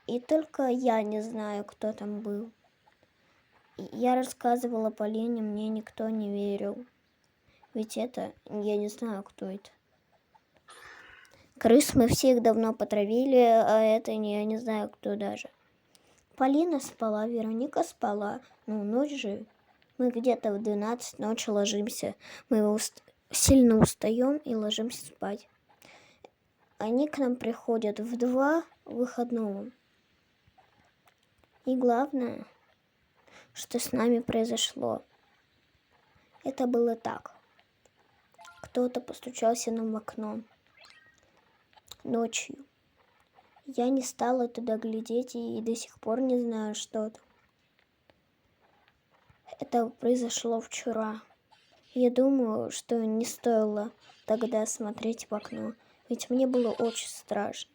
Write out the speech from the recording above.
И только я не знаю, кто там был. Я рассказывала Полине, мне никто не верил. Ведь это, я не знаю, кто это. Крыс мы всех давно потравили, а это я не знаю, кто даже. Полина спала, Вероника спала. Ну, ночь же. Мы где-то в 12 ночи ложимся. Мы сильно устаем и ложимся спать. Они к нам приходят в 2 выходного. И главное, что с нами произошло. Это было так. Кто-то постучался нам в окно ночью. Я не стала туда глядеть и до сих пор не знаю, что это. Это произошло вчера. Я думаю, что не стоило тогда смотреть в окно, ведь мне было очень страшно.